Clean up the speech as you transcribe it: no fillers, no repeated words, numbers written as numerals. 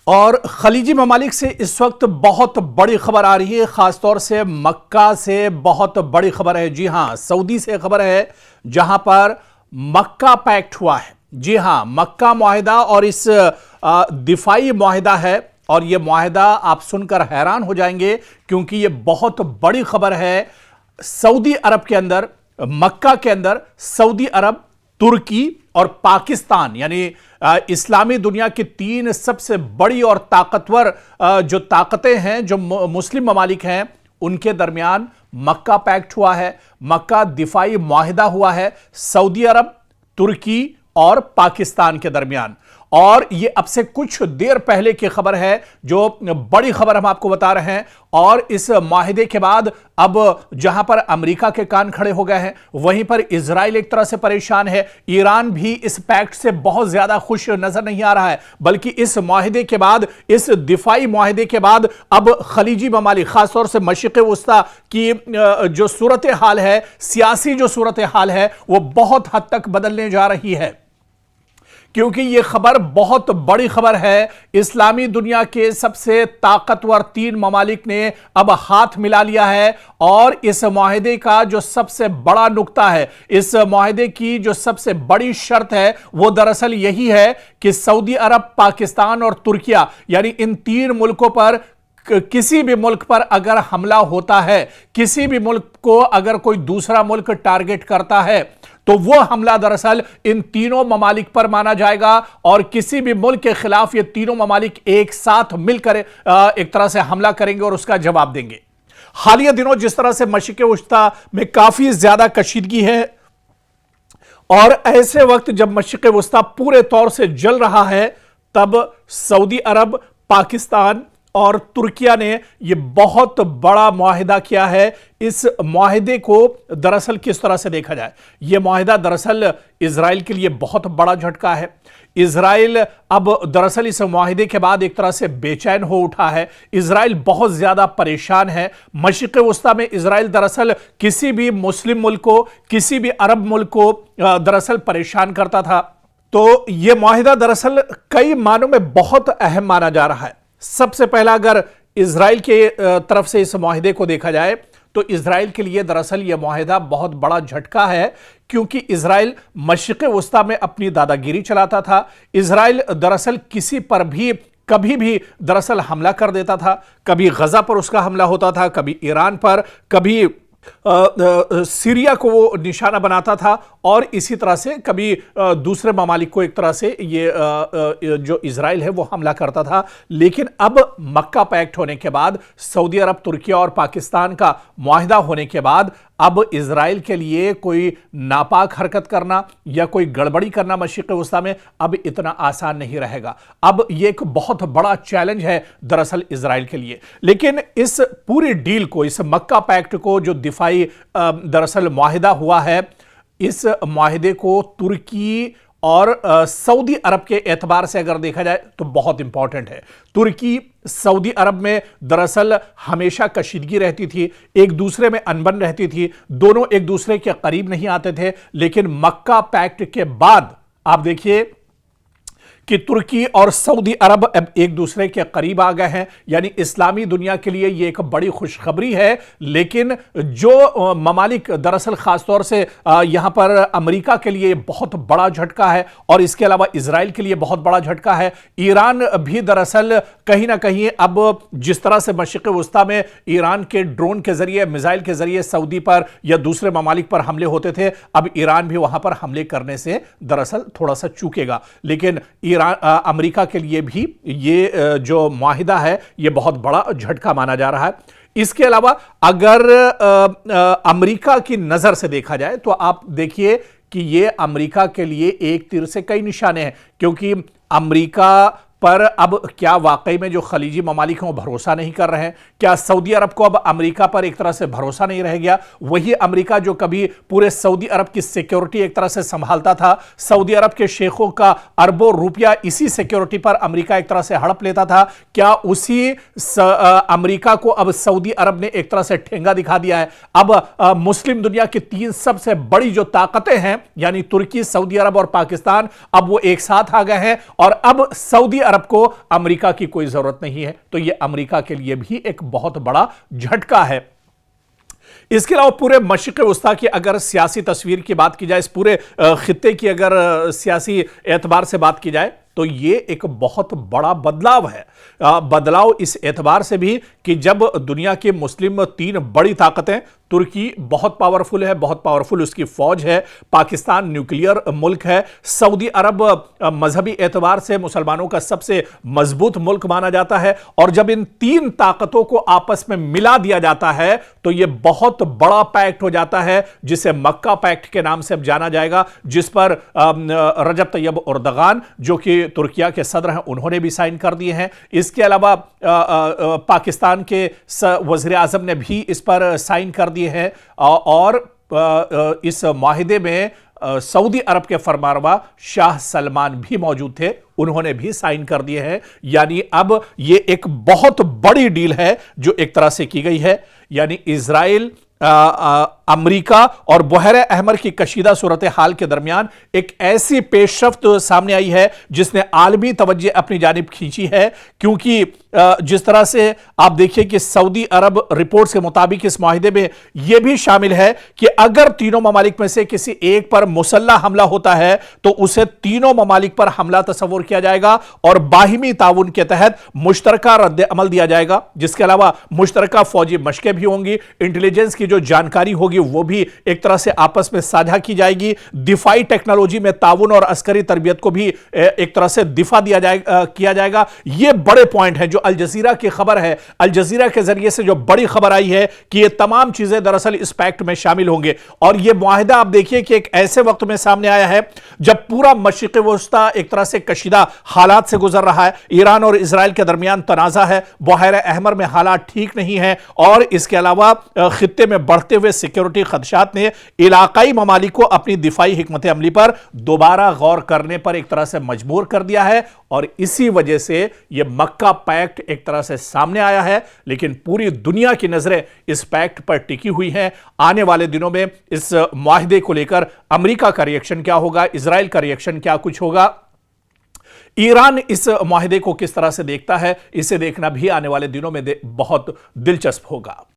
और खलीजी ममालिक से इस वक्त बहुत बड़ी खबर आ रही है, खासतौर से मक्का से बहुत बड़ी खबर है। जी हां, सऊदी से खबर है जहां पर मक्का पैक्ट हुआ है। जी हां, मक्का मुआहिदा और इस दिफाई मुआहिदा है। और यह मुआहिदा आप सुनकर हैरान हो जाएंगे क्योंकि यह बहुत बड़ी खबर है। सऊदी अरब के अंदर, मक्का के अंदर सऊदी अरब, तुर्की और पाकिस्तान यानी इस्लामी दुनिया की तीन सबसे बड़ी और ताकतवर जो ताकतें हैं, जो मुस्लिम ममालिक हैं, उनके दरमियान मक्का पैक्ट हुआ है, मक्का दिफाई मुआहिदा हुआ है सऊदी अरब, तुर्की और पाकिस्तान के दरमियान। और यह अब से कुछ देर पहले की खबर है, जो बड़ी खबर हम आपको बता रहे हैं। और इस मुआहिदे के बाद अब जहां पर अमेरिका के कान खड़े हो गए हैं, वहीं पर इजराइल एक तरह से परेशान है। ईरान भी इस पैक्ट से बहुत ज्यादा खुश नजर नहीं आ रहा है, बल्कि इस मुआहिदे के बाद, इस दिफाई मुआहिदे के बाद अब खलीजी ममालिक, खासतौर से मशरिक़ वस्ता की जो सूरत हाल है, सियासी जो सूरत हाल है, वो बहुत हद तक बदलने जा रही है। क्योंकि यह खबर बहुत बड़ी खबर है। इस्लामी दुनिया के सबसे ताकतवर तीन ममालिक ने अब हाथ मिला लिया है। और इस मुआहिदे का जो सबसे बड़ा नुक्ता है, इस मुआहिदे की जो सबसे बड़ी शर्त है, वो दरअसल यही है कि सऊदी अरब, पाकिस्तान और तुर्किया यानी इन तीन मुल्कों पर किसी भी मुल्क पर अगर हमला होता है, किसी भी मुल्क को अगर कोई दूसरा मुल्क टारगेट करता है, तो वो हमला दरअसल इन तीनों ममालिक पर माना जाएगा। और किसी भी मुल्क के खिलाफ ये तीनों ममालिक एक साथ मिलकर एक तरह से हमला करेंगे और उसका जवाब देंगे। हालिया दिनों जिस तरह से मशरिक़ वस्ता में काफी ज्यादा कशीदगी है, और ऐसे वक्त जब मशरिक़ वस्ता पूरे तौर से जल रहा है, तब सऊदी अरब, पाकिस्तान और तुर्किया ने यह बहुत बड़ा मुआहिदा किया है। इस मुआहिदे को दरअसल किस तरह से देखा जाए, यह मुआहिदा दरअसल इजराइल के लिए बहुत बड़ा झटका है। इजराइल अब दरअसल इस मुआहिदे के बाद एक तरह से बेचैन हो उठा है। इजराइल बहुत ज्यादा परेशान है। मशरिक़ वस्ता में इजराइल दरअसल किसी भी मुस्लिम मुल्क को, किसी भी अरब मुल्क को दरअसल परेशान करता था। तो यह मुआहिदा दरअसल कई मानों में बहुत अहम माना जा रहा है। सबसे पहला, अगर इजराइल के तरफ से इस मुआहिदे को देखा जाए, तो इजराइल के लिए दरअसल यह मुआहिदा बहुत बड़ा झटका है, क्योंकि इजराइल मशरिक़ वस्ता में अपनी दादागिरी चलाता था। इजराइल दरअसल किसी पर भी कभी भी दरअसल हमला कर देता था। कभी गजा पर उसका हमला होता था, कभी ईरान पर, कभी सीरिया को वो निशाना बनाता था, और इसी तरह से कभी दूसरे ममालिक को एक तरह से ये जो इजराइल है वो हमला करता था। लेकिन अब मक्का पैक्ट होने के बाद, सऊदी अरब, तुर्की और पाकिस्तान का मुआहिदा होने के बाद, अब इजराइल के लिए कोई नापाक हरकत करना या कोई गड़बड़ी करना मशरिक़ वस्ता में अब इतना आसान नहीं रहेगा। अब यह एक बहुत बड़ा चैलेंज है दरअसल इजराइल के लिए। लेकिन इस पूरी डील को, इस मक्का पैक्ट को, जो दिफाई दरअसल मुआहिदा हुआ है, इस मुआहिदे को तुर्की और सऊदी अरब के एतबार से अगर देखा जाए तो बहुत इंपॉर्टेंट है। तुर्की, सऊदी अरब में दरअसल हमेशा कशीदगी रहती थी, एक दूसरे में अनबन रहती थी, दोनों एक दूसरे के करीब नहीं आते थे। लेकिन मक्का पैक्ट के बाद आप देखिए कि तुर्की और सऊदी अरब अब एक दूसरे के करीब आ गए हैं। यानी इस्लामी दुनिया के लिए यह एक बड़ी खुशखबरी है। लेकिन जो ममालिक दरअसल खासतौर से यहां पर अमेरिका के लिए बहुत बड़ा झटका है, और इसके अलावा इजराइल के लिए बहुत बड़ा झटका है। ईरान भी दरअसल कहीं ना कहीं अब जिस तरह से मशरिक़ वस्ता में ईरान के ड्रोन के जरिए, मिसाइल के जरिए सऊदी पर या दूसरे ममालिक पर हमले होते थे, अब ईरान भी वहां पर हमले करने से दरअसल थोड़ा सा चूकेगा। लेकिन अमेरिका के लिए भी ये जो मुआहिदा है, ये बहुत बड़ा झटका माना जा रहा है। इसके अलावा अगर अमेरिका की नजर से देखा जाए, तो आप देखिए कि ये अमेरिका के लिए एक तीर से कई निशाने हैं। क्योंकि अमेरिका पर अब क्या वाकई में जो खलीजी ममालिक हैं वो भरोसा नहीं कर रहे हैं? क्या सऊदी अरब को अब अमेरिका पर एक तरह से भरोसा नहीं रह गया? वही अमेरिका जो कभी पूरे सऊदी अरब की सिक्योरिटी एक तरह से संभालता था, सऊदी अरब के शेखों का अरबों रुपया इसी सिक्योरिटी पर अमेरिका एक तरह से हड़प लेता था, क्या उसी अमेरिका को अब सऊदी अरब ने एक तरह से ठेंगा दिखा दिया है? अब मुस्लिम दुनिया की तीन सबसे बड़ी जो ताकतें हैं, यानी तुर्की, सऊदी अरब और पाकिस्तान, अब वो एक साथ आ गए हैं। और अब सऊदी अरब को अमेरिका की कोई जरूरत नहीं है। तो यह अमेरिका के लिए भी एक बहुत बड़ा झटका है। इसके अलावा पूरे मशरिक़ वस्ता की अगर सियासी तस्वीर की बात की जाए, इस पूरे खित्ते की अगर सियासी एतबार से बात की जाए, तो ये एक बहुत बड़ा बदलाव है। बदलाव इस एतबार से भी कि जब दुनिया के मुस्लिम तीन बड़ी ताकतें, तुर्की बहुत पावरफुल है, बहुत पावरफुल उसकी फौज है, पाकिस्तान न्यूक्लियर मुल्क है, सऊदी अरब मजहबी एतबार से मुसलमानों का सबसे मजबूत मुल्क माना जाता है, और जब इन तीन ताकतों को आपस में मिला दिया जाता है तो यह बहुत बड़ा पैक्ट हो जाता है, जिसे मक्का पैक्ट के नाम से अब जाना जाएगा, जिस पर रजब तैयब एर्दोगान जो कि तुर्किया के सदर हैं उन्होंने भी साइन कर दिए हैं। इसके अलावा पाकिस्तान के वज़ीर आज़म ने भी इस पर साइन कर दिए हैं, और इस माहिदे में सऊदी अरब के फरमानरवा शाह सलमान भी मौजूद थे, उन्होंने भी साइन कर दिए हैं। यानी अब यह एक बहुत बड़ी डील है जो एक तरह से की गई है। यानी इजराइल, अमेरिका और बहरे अहमर की कशीदा सूरत हाल के दरमियान एक ऐसी पेशरफ्त सामने आई है जिसने आलमी तवज्जो अपनी जानिब खींची है, क्योंकि जिस तरह से आप देखिए कि सऊदी अरब रिपोर्ट्स के मुताबिक इस माहिदे में यह भी शामिल है कि अगर तीनों ममालिक में से किसी एक पर मुसल्लह हमला होता है तो उसे तीनों ममालिक पर हमला तस्वुर किया जाएगा और बाहिमी ताउन के तहत मुश्तरका रद्द अमल दिया जाएगा। जिसके अलावा मुश्तरका फौजी मशकें भी होंगी, इंटेलिजेंस की जो जानकारी होगी वो भी एक तरह से आपस में साझा की जाएगी, दिफाई टेक्नोलॉजी में ताउन और अस्करी तरबियत को भी एक तरह से दिफा किया जाएगा। ये बड़े पॉइंट हैं जो अल जजीरा की खबर है, अल जजीरा के जरिए से जो बड़ी खबर आई है कि ये तमाम चीजें दरअसल इस पैक्ट में शामिल होंगे। और ये मुआहिदा आप देखिए कि एक ऐसे वक्त में सामने आया है जब पूरा मशरिक़ वस्ता एक तरह से कशीदा हालात से गुजर रहा है। ईरान और इजराइल के दरमियान तनाज़ा है, बहरे अहमर में हालात ठीक नहीं है, और इसके अलावा खित्ते में बढ़ते हुए सिक्योरिटी खदशात ने इलाकाई ममालिक को अपनी दिफाई हिकमत अमली पर दोबारा गौर करने पर एक तरह से मजबूर कर दिया है, और इसी वजह से यह मक्का पैक्ट एक तरह से सामने आया है। लेकिन पूरी दुनिया की नजरें इस पैक्ट पर टिकी हुई हैं। आने वाले दिनों में इस मुआहिदे को लेकर अमेरिका का रिएक्शन क्या होगा, इजराइल का रिएक्शन क्या कुछ होगा, ईरान इस मुआहिदे को किस तरह से देखता है, इसे देखना भी आने वाले दिनों में बहुत दिलचस्प होगा।